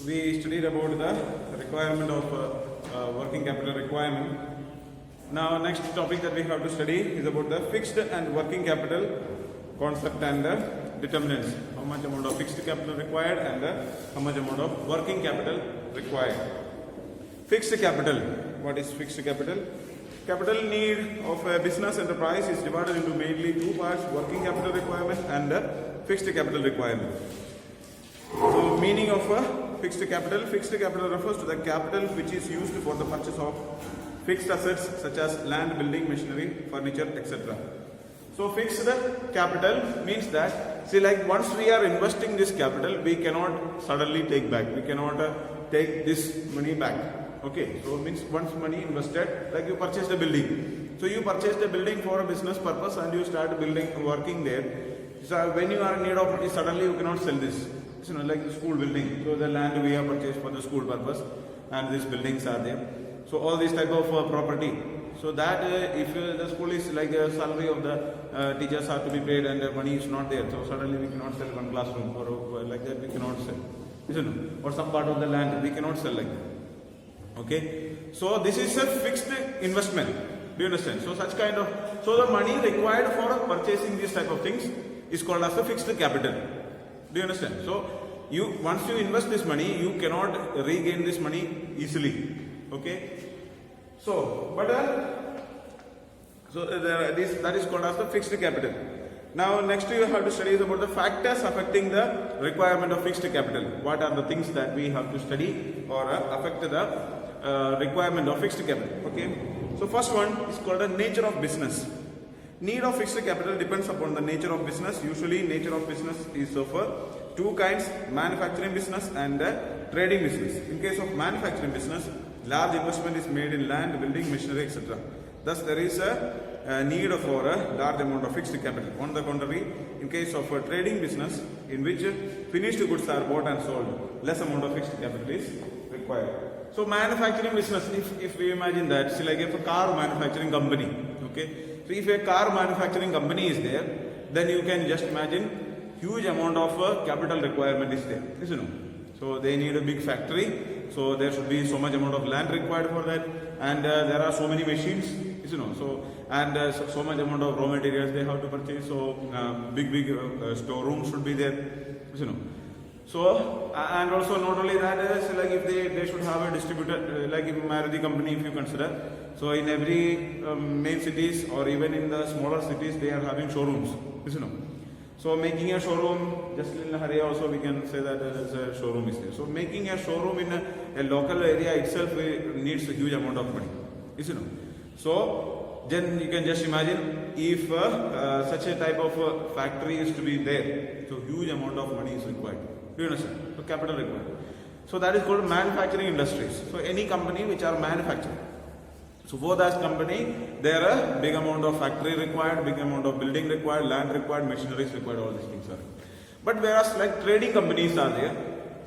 we studied about the requirement of working capital requirement. Now next topic that we have to study is about the fixed and working capital concept and determinants. How much amount of fixed capital required and how much amount of working capital required. Fixed capital. What is fixed capital? Capital need of a business enterprise is divided into mainly two parts: working capital requirement and fixed capital requirement. So meaning of fixed capital refers to the capital which is used for the purchase of fixed assets such as land, building, machinery, furniture, etc. So fixed capital means that, see, like once we are investing this capital, we cannot suddenly take back. We cannot take this money back. Okay, so it means once money invested, like you purchased a building. So you purchased a building for a business purpose and you start working there. So when you are in need of money, suddenly you cannot sell this. You know, like the school building. So the land we have purchased for the school purpose and these buildings are there. So all these type of property. So that if the school is like a salary of the teachers are to be paid and the money is not there, so suddenly we cannot sell one classroom or like that we cannot sell. Isn't it? Or some part of the land we cannot sell like that. Okay. So this is a fixed investment. Do you understand? So such kind of, so the money required for purchasing these type of things is called as a fixed capital. Do you understand? So you once you invest this money, you cannot regain this money easily. Okay. So, but that is called as the fixed capital. Now, next you have to study is about the factors affecting the requirement of fixed capital. What are the things that we have to study or affect the requirement of fixed capital? Okay. So, first one is called the nature of business. Need of fixed capital depends upon the nature of business. Usually, nature of business is of two kinds: manufacturing business and trading business. In case of manufacturing business, large investment is made in land, building, machinery, etc. Thus, there is a need for a large amount of fixed capital. On the contrary, in case of a trading business, in which finished goods are bought and sold, less amount of fixed capital is required. So, manufacturing business, if we imagine that, see, like if a car manufacturing company, okay. So, if a car manufacturing company is there, then you can just imagine huge amount of capital requirement is there, isn't it? So they need a big factory, so there should be so much amount of land required for that, and there are so many machines, you know, so and so much amount of raw materials they have to purchase, so big storerooms should be there, you know. So and also not only that, so like if they should have a distributor, like in Maruti company if you consider, so in every main cities or even in the smaller cities they are having showrooms, you know. So making a showroom, just in Haria also we can say that there is a showroom is there. So making a showroom in a local area itself needs a huge amount of money, you know. So then you can just imagine if such a type of factory is to be there, so huge amount of money is required. Do you understand? So capital required. So that is called manufacturing industries. So any company which are manufacturing. So for that company, there are big amount of factory required, big amount of building required, land required, machineries required, all these things are. But whereas like trading companies are there,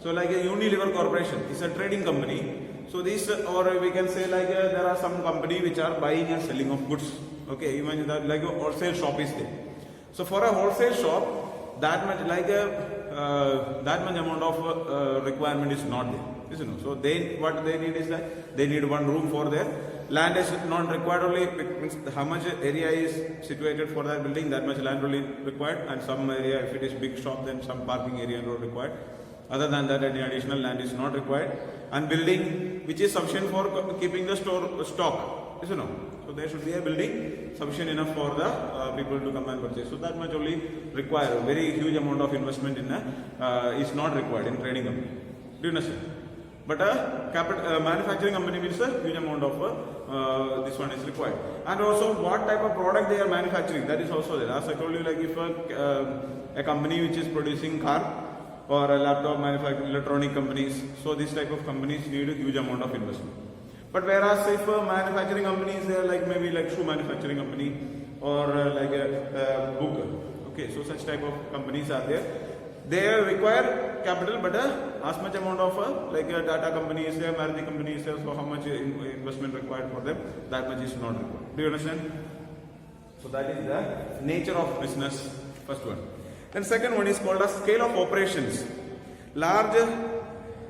so like a Unilever Corporation is a trading company. So this, or we can say like there are some company which are buying and selling of goods. Okay, even that like a wholesale shop is there. So for a wholesale shop, that much like that much amount of requirement is not there. You know, so what they need is that they need one room for their land is not required only, means how much area is situated for that building, that much land only required, and some area, if it is big shop, then some parking area not required. Other than that, any additional land is not required. And building which is sufficient for keeping the stock, you know. So there should be a building sufficient enough for the people to come and purchase. So that much only required. A very huge amount of investment in is not required in trading company. Do you understand? But a manufacturing company means a huge amount of this one is required. And also what type of product they are manufacturing, that is also there. As I told you, like if a company which is producing car or a laptop manufacturing, electronic companies, so this type of companies need a huge amount of investment. But whereas if a manufacturing company is there, like maybe like shoe manufacturing company or like a book, okay, so such type of companies are there. They require capital, but as much amount of like a Tata company is there, Maruti company is there, so how much investment required for them, that much is not required. Do you understand? So that is the nature of business, first one. Then second one is called as scale of operations. Large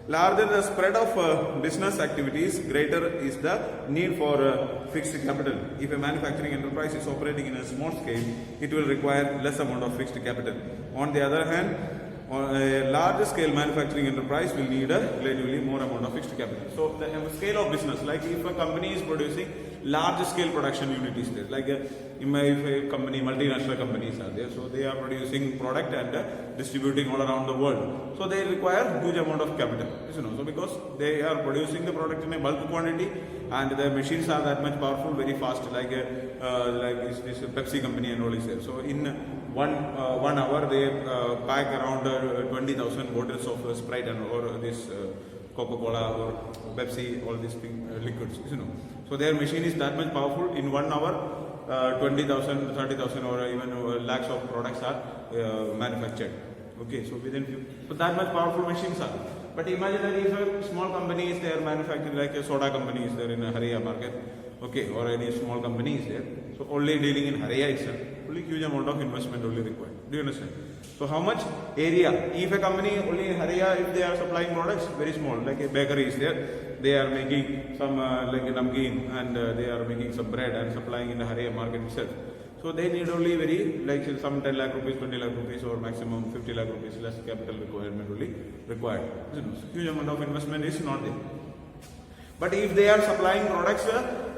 Larger the spread of business activities, greater is the need for fixed capital. If a manufacturing enterprise is operating in a small scale, it will require less amount of fixed capital. On the other hand, on a large scale manufacturing enterprise will need a relatively more amount of fixed capital. So the scale of business, like if a company is producing large scale production unit is there, like if a company, multinational companies are there, so they are producing product and distributing all around the world, so they require huge amount of capital, so because they are producing the product in a bulk quantity and the machines are that much powerful, very fast, like this Pepsi company and all is there. So in 1 hour they pack around 20,000 bottles of Sprite and or this Coca-Cola or Pepsi, all these liquids, So their machine is that much powerful. In 1 hour, 20,000, 30,000 or even lakhs of products are manufactured. Okay, so within few, so that much powerful machines are. But imagine that if a small company is there manufacturing, like a soda company is there in a Haria market, okay, or any small company is there, so only dealing in Haria itself, only huge amount of investment only required. Do you understand? So how much area? If a company only in Haria, if they are supplying products, very small, like a bakery is there, they are making some like a namkeen and they are making some bread and supplying in the Haria market itself. So they need only very, like some 10 lakh rupees, 20 lakh rupees or maximum 50 lakh rupees less capital requirement only required. So huge amount of investment is not there. But if they are supplying products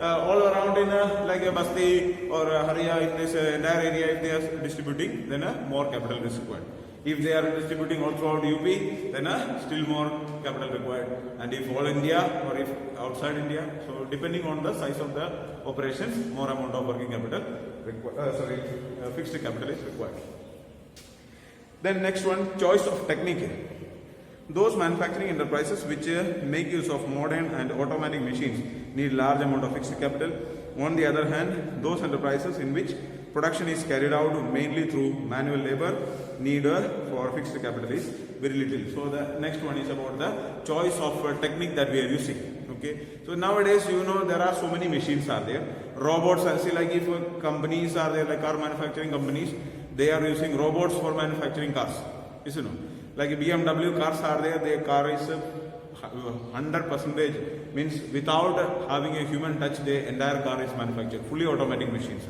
all around in like a Basti or Haria, in this entire area, if they are distributing, then more capital is required. If they are distributing all throughout UP, then still more capital required. And if all India or if outside India, so depending on the size of the operations, more amount of working capital, fixed capital is required. Then next one, choice of technique. Those manufacturing enterprises which make use of modern and automatic machines need large amount of fixed capital. On the other hand, those enterprises in which production is carried out mainly through manual labor need for fixed capital is very little. So the next one is about the choice of technique that we are using. Okay. So nowadays, there are so many machines are there. Robots, I see, like if companies are there, like car manufacturing companies, they are using robots for manufacturing cars. Like BMW cars are there, their car is 100% means without having a human touch, the entire car is manufactured, fully automatic machines.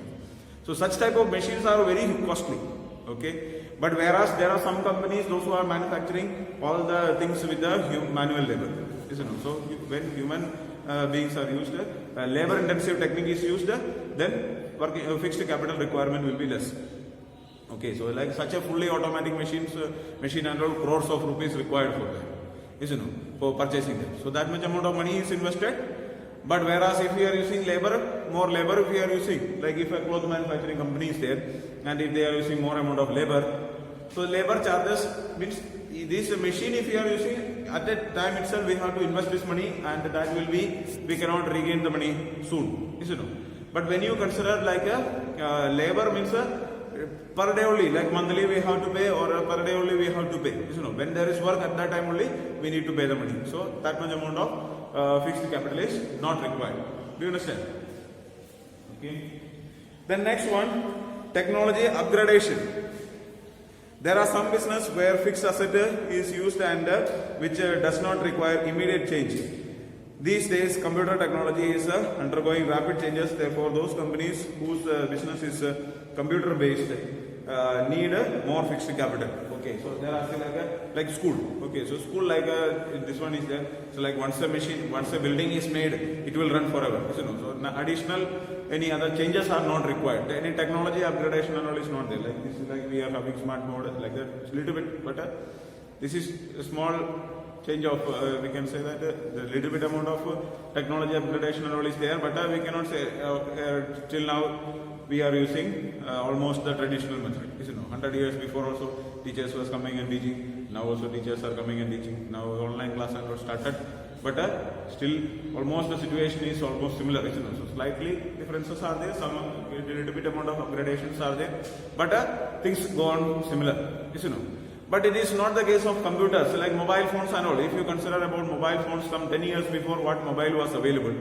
So such type of machines are very costly. Okay, but whereas there are some companies, those who are manufacturing all the things with the manual labor. So when human beings are used, labor intensive technique is used, then fixed capital requirement will be less. Okay, so like such a fully automatic machine and all, crores of rupees required for that, for purchasing them. So that much amount of money is invested. But whereas if we are using labor, more labor if we are using, like if a cloth manufacturing company is there, and if they are using more amount of labor, so labor charges means this machine if we are using, at that time itself we have to invest this money and that will be, we cannot regain the money soon, But when you consider like a labor means per day only, like monthly we have to pay or per day only we have to pay. When there is work at that time only, we need to pay the money. So that much amount of fixed capital is not required. Do you understand? Okay. Then next one, technology upgradation. There are some business where fixed asset is used and which does not require immediate change. These days, computer technology is undergoing rapid changes. Therefore, those companies whose business is computer-based need more fixed capital. Okay, so there are still like school. Okay, so school like this one is there. So like once a building is made, it will run forever. So additional any other changes are not required. Any technology upgradation and all is not there. Like this is like we are having smart mode like that. It's a little bit, but this is a small change of we can say that the little bit amount of technology upgradation and all is there, but we cannot say till now we are using almost the traditional method. 100 years before also teachers was coming and teaching. Now also teachers are coming and teaching. Now online class and all started, but still almost the situation is almost similar. So slightly differences are there. Some little bit amount of upgradations are there, but things go on similar. But it is not the case of computers, like mobile phones and all. If you consider about mobile phones some 10 years before what mobile was available,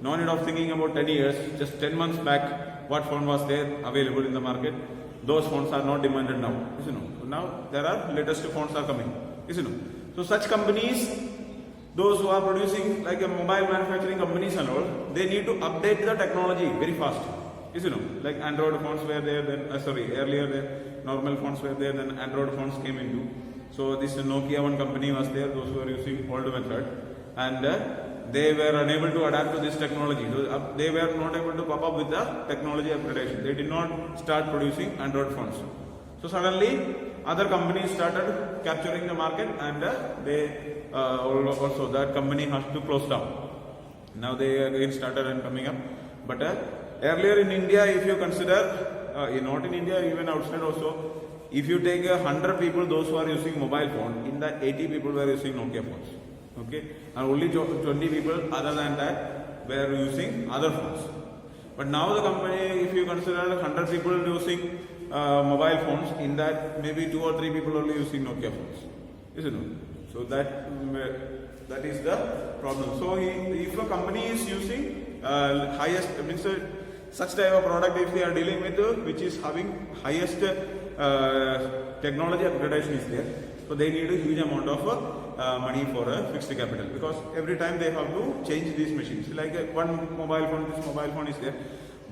no need of thinking about 10 years, just 10 months back, what phone was there available in the market, those phones are not demanded now. Now there are latest phones are coming. So such companies those who are producing like a mobile manufacturing companies and all, they need to update the technology very fast. Yes, you know, like Android phones were there, then earlier the normal phones were there, then Android phones came into. So this Nokia one company was there, those who were using old method, and they were unable to adapt to this technology. They were not able to come up with the technology upgradation. They did not start producing Android phones. So suddenly other companies started capturing the market, and they also that company has to close down. Now they again started and coming up. But earlier in India, if you consider, not in India, even outside also, if you take 100 people, those who are using mobile phone, in that 80 people were using Nokia phones. Okay, and only 20 people other than that were using other phones. But now the company, if you consider 100 people using mobile phones, in that maybe 2 or 3 people only using Nokia phones. Isn't it? So that is the problem. So if a company is using highest, means such type of product, if they are dealing with which is having highest technology upgradation is there, so they need a huge amount of money for a fixed capital, because every time they have to change these machines. Like one mobile phone, this mobile phone is there.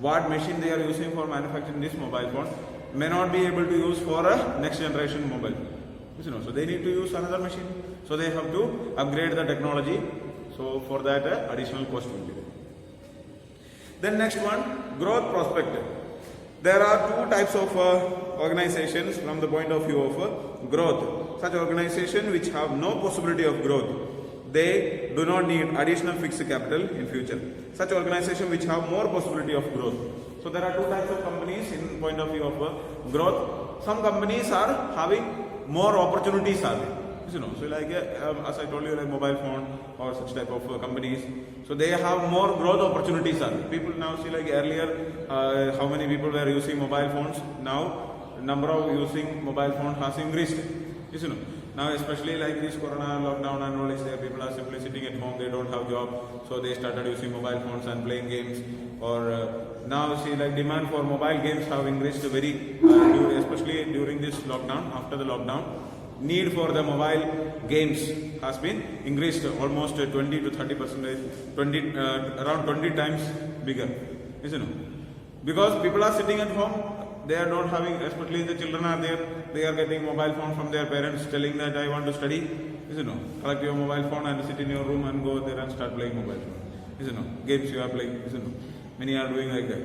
What machine they are using for manufacturing this mobile phone may not be able to use for a next generation mobile. You know, so they need to use another machine. So they have to upgrade the technology. So for that additional cost will be there. Then next one, growth prospect. There are 2 types of organizations from the point of view of growth. Such organizations which have no possibility of growth, they do not need additional fixed capital in future. Such organizations which have more possibility of growth. So there are 2 types of companies in point of view of growth. Some companies are having more opportunities are there. You know, so like as I told you, like mobile phone or such type of companies, so they have more growth opportunities are there. People now see, like earlier, how many people were using mobile phones. Now number of using mobile phone has increased. You know, now especially like this corona lockdown and all is there, people are simply sitting at home, they don't have job, so they started using mobile phones and playing games. Or now see, like demand for mobile games have increased very, especially during this lockdown. After the lockdown, need for the mobile games has been increased almost 20 to 30%, around 20 times bigger, isn't it? Because people are sitting at home, they are not having, especially the children are there, they are getting mobile phone from their parents telling that I want to study, isn't it? Collect your mobile phone and sit in your room and go there and start playing mobile phone, isn't it? Games you are playing, isn't it? Many are doing like that,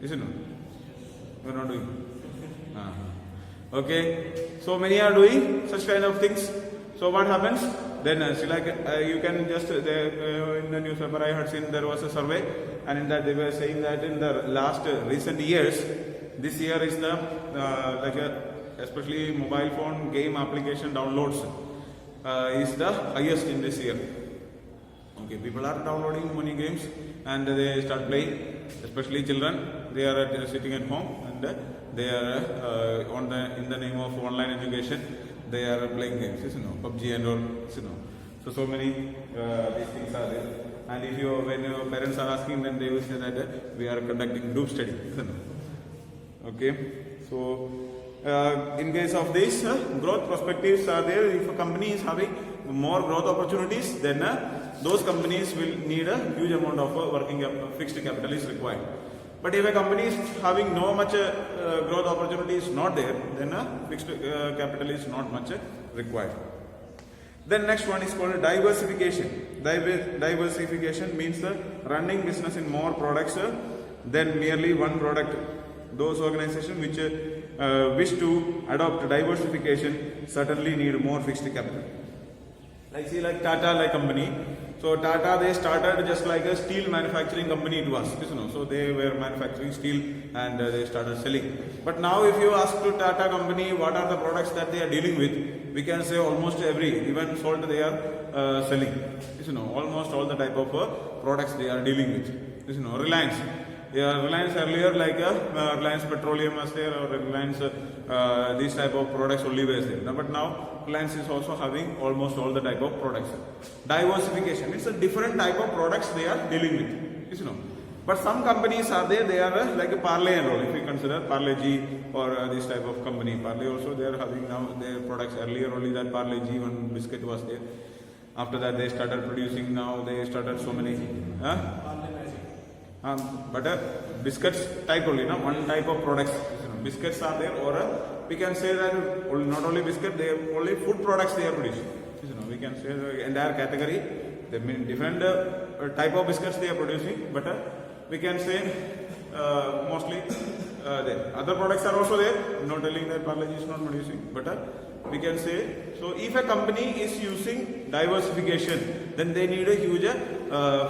isn't it? You are not doing. Okay, so many are doing such kind of things. So what happens? Then see, like you can just in the newspaper I had seen there was a survey, and in that they were saying that in the last recent years, this year is the especially mobile phone game application downloads is the highest in this year. Okay, people are downloading many games and they start playing, especially children. They are sitting at home and they are in the name of online education, they are playing games, you know, PUBG and all, you know. So many these things are there. And if when your parents are asking, then they will say that we are conducting group study, you know. Okay, so in case of this, growth perspectives are there. If a company is having more growth opportunities, then those companies will need a huge amount of working fixed capital is required. But if a company is having no much growth opportunities not there, then fixed capital is not much required. Then next one is called diversification. Diversification means running business in more products than merely one product. Those organizations which wish to adopt diversification certainly need more fixed capital. Like see, like Tata, like company. So Tata, they started just like a steel manufacturing company to us, you know. So they were manufacturing steel and they started selling. But now if you ask to Tata company what are the products that they are dealing with, we can say almost every, even salt they are selling. You know, almost all the type of products they are dealing with. You know, Reliance. Reliance earlier like Reliance Petroleum was there, or Reliance these type of products only was there. But now Reliance is also having almost all the type of products. Diversification means a different type of products they are dealing with. You know, but some companies are there, they are like a Parle and all. If you consider Parle G or this type of company, Parle also they are having now their products. Earlier only that Parle G one biscuit was there. After that, they started producing. Now they started so many. Huh? But biscuits type only, no? One type of products. Biscuits are there, or we can say that not only biscuit, they are only food products they are producing. We can say the entire category. They mean different type of biscuits they are producing, but we can say mostly the other products are also there. I'm not telling that Parle-G is not producing, but we can say, so if a company is using diversification, then they need a huge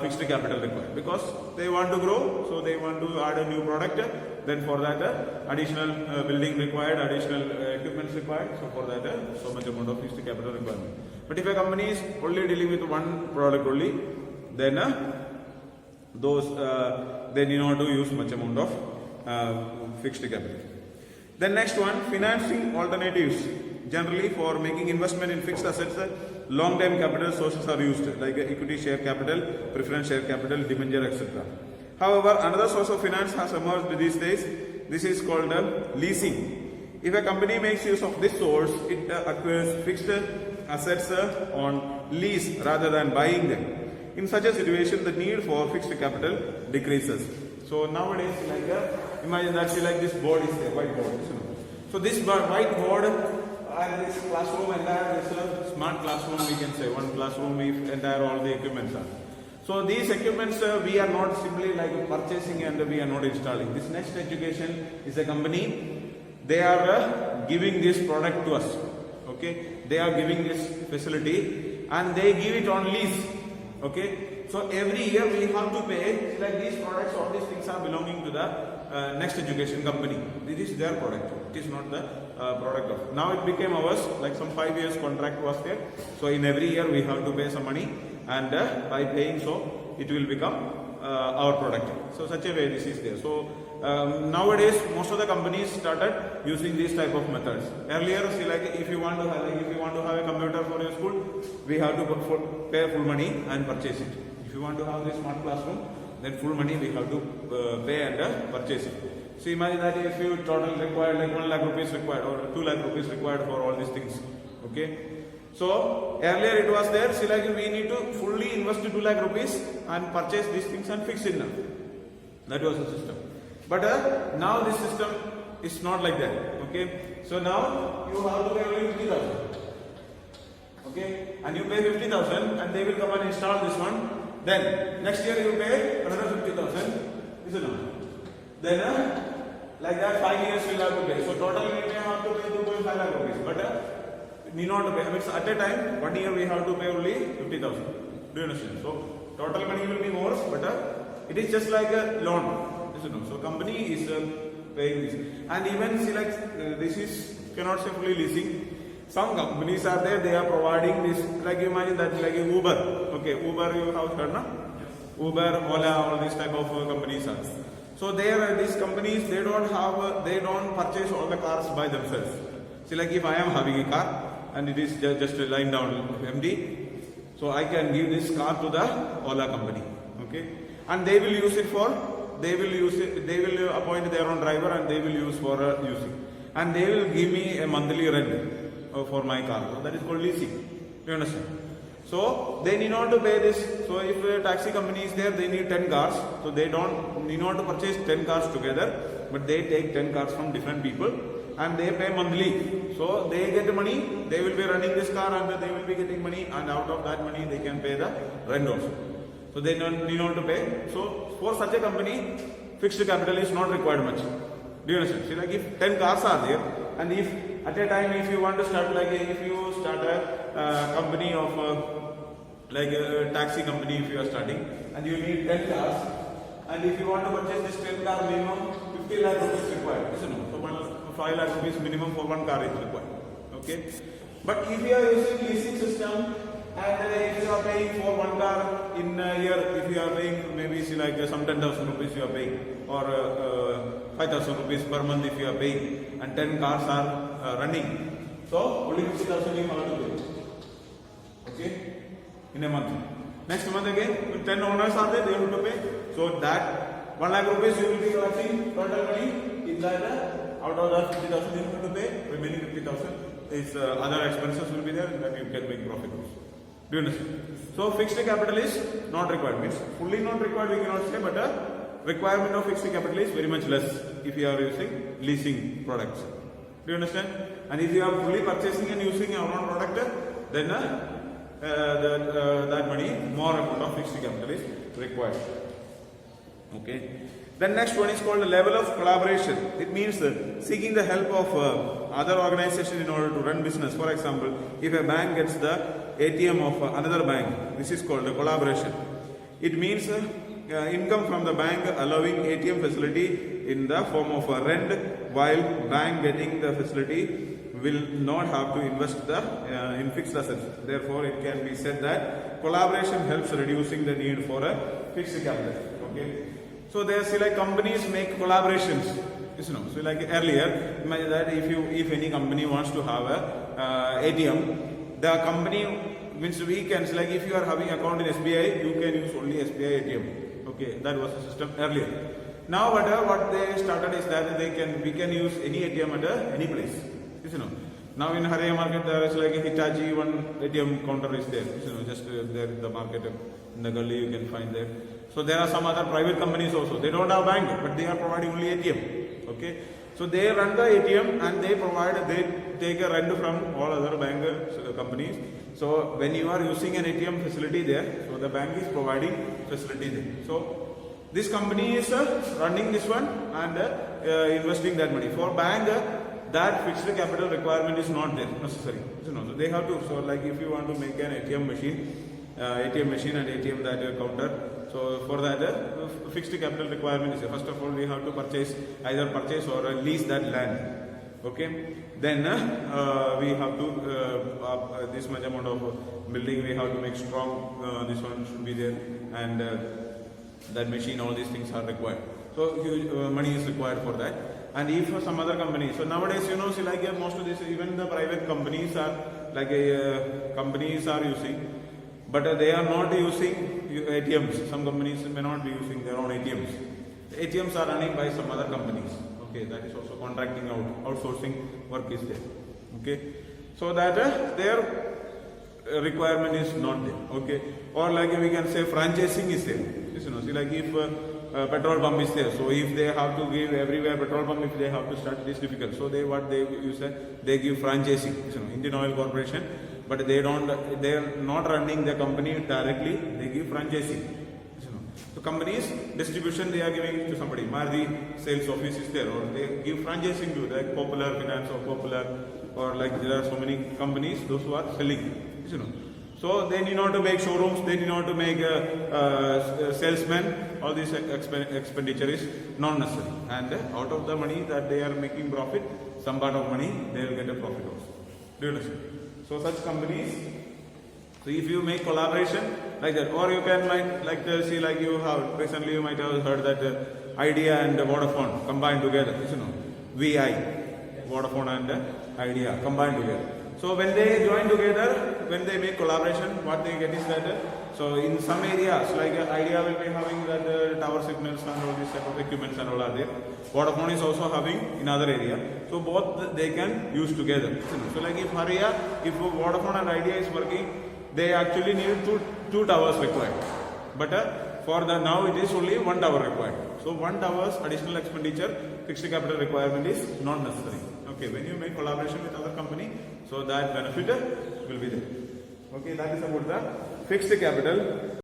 fixed capital required, because they want to grow, so they want to add a new product, then for that additional building required, additional equipments required, so for that so much amount of fixed capital requirement. But if a company is only dealing with one product only, then they need not to use much amount of fixed capital. Then next one, financing alternatives. Generally, for making investment in fixed assets, long-term capital sources are used, like equity share capital, preference share capital, debenture, etc. However, another source of finance has emerged these days. This is called leasing. If a company makes use of this source, it acquires fixed assets on lease rather than buying them. In such a situation, the need for fixed capital decreases. So nowadays, like imagine that like this board is there, white board. So this white board and this classroom, entire this smart classroom, we can say one classroom if entire all the equipments are. So these equipments we are not simply like purchasing and we are not installing. This Next Education is a company. They are giving this product to us. Okay, they are giving this facility and they give it on lease. Okay, so every year we have to pay, like these products, all these things are belonging to the Next Education company. This is their product. It is not the product of. Now it became ours, like some 5 years contract was there. So in every year we have to pay some money, and by paying so it will become our product. So such a way this is there. So nowadays most of the companies started using these type of methods. Earlier, see, like if you want to have a computer for your school, we have to pay full money and purchase it. If you want to have this smart classroom, then full money we have to pay and purchase it. So imagine that if you total required like 1 lakh rupees required or 2 lakh rupees required for all these things. Okay. So earlier it was there, see, like we need to fully invest 2 lakh rupees and purchase these things and fix it now. That was the system. But now this system is not like that. Okay. So now you have to pay only 50,000. Okay. And you pay 50,000 and they will come and install this one. Then next year you pay another 50,000. Is it not? Then like that 5 years you will have to pay. So total we may have to pay 2.5 lakh rupees. But need not to pay. I mean, at a time 1 year we have to pay only 50,000. Do you understand? So total money will be more, but it is just like a loan. So company is paying this, and even see, like this is cannot say fully leasing. Some companies are there, they are providing this, like imagine that like Uber. Okay, Uber you have heard, no? Uber, Ola, all these type of companies are. So there, these companies, they don't purchase all the cars by themselves. See, like if I am having a car and it is just lying down empty, so I can give this car to the Ola company. Okay, and they will use it for. They will appoint their own driver and they will use for using, and they will give me a monthly rent for my car. So that is called leasing. Do you understand? So they need not to pay this. So if a taxi company is there, they need 10 cars. So they need not to purchase 10 cars together, but they take 10 cars from different people and they pay monthly. So they get money, they will be running this car and they will be getting money, and out of that money they can pay the rent also. So they need not to pay. So for such a company, fixed capital is not required much. Do you understand? See, like if 10 cars are there, and if at a time if you want to start, like if you start a company of like a taxi company, if you are starting and you need 10 cars, and if you want to purchase this 10 car, minimum 50 lakh rupees required. Isn't it? So 5 lakh rupees minimum for one car is required. Okay. But if you are using leasing system, and if you are paying for one car in a year, if you are paying maybe see like some 10,000 rupees you are paying, or 5,000 rupees per month if you are paying, and 10 cars are running, so only 50,000 you have to pay. Okay, in a month. Next month again, 10 owners are there, they have to pay. So that 1 lakh rupees you will be collecting total money. In that, out of that 50,000 you have to pay. Remaining 50,000 is other expenses will be there, and then you can make profit also. Do you understand? So fixed capital is not required, means fully not required we cannot say, but requirement of fixed capital is very much less if you are using leasing products. Do you understand? And if you are fully purchasing and using your own product, then that money, more amount of fixed capital is required. Okay. Then next one is called the level of collaboration. It means seeking the help of other organization in order to run business. For example, if a bank gets the ATM of another bank, this is called a collaboration. It means income from the bank allowing ATM facility in the form of a rent, while bank getting the facility will not have to invest in fixed assets. Therefore, it can be said that collaboration helps reducing the need for a fixed capital. Okay. So there, see, like companies make collaborations. You know, so like earlier, imagine that if any company wants to have a ATM, the company means we can, like if you are having account in SBI, you can use only SBI ATM. Okay, that was the system earlier. Now what they started is that we can use any ATM at any place. You know. Now in Haraya market there is like a Hitachi one ATM counter is there. You know, just there in the market in the gully you can find there. So there are some other private companies also. They don't have bank, but they are providing only ATM. Okay. So they run the ATM and they take a rent from all other bank companies. So when you are using an ATM facility there, so the bank is providing facility there. So this company is running this one and investing that money. For bank, that fixed capital requirement is not there necessary. So they have to. So like if you want to make an ATM machine and ATM that counter. So for that fixed capital requirement is first of all we have to either purchase or lease that land. Okay. Then we have to this much amount of building we have to make strong. This one should be there, and that machine, all these things are required. So huge money is required for that. And if for some other company, so nowadays you know, see like most of this, even the private companies are like companies are using, but they are not using ATMs. Some companies may not be using their own ATMs. The ATMs are running by some other companies. Okay, that is also contracting out, outsourcing work is there. Okay, so that their requirement is not there. Okay, or like we can say franchising is there. You know, see like if petrol pump is there, so if they have to give everywhere petrol pump, if they have to start, it is difficult. So they use they give franchising. You know, Indian Oil Corporation, but they are not running the company directly. They give franchising. You know, so companies distribution they are giving to somebody. Maruti sales office is there, or they give franchising to like Popular Finance or Popular, or like there are so many companies those who are selling. You know. So they need not to make showrooms, they need not to make salesmen, all this expenditure is not necessary. And out of the money that they are making profit, some part of money they will get a profit also. Do you understand? So such companies, so if you make collaboration like that, or you can see like you have, recently you might have heard that Idea and Vodafone combined together, you know, VI, Vodafone and Idea combined together. So when they join together, when they make collaboration, what they get is that, so in some areas, like Idea will be having that tower signals and all these type of equipments and all are there. Vodafone is also having in other area. So both they can use together. So like if Vodafone and Idea is working, they actually need two towers required. But for the now it is only one tower required. So one tower's additional expenditure, fixed capital requirement is not necessary. Okay, when you make collaboration with other company, so that benefit will be there. Okay, that is about the fixed capital.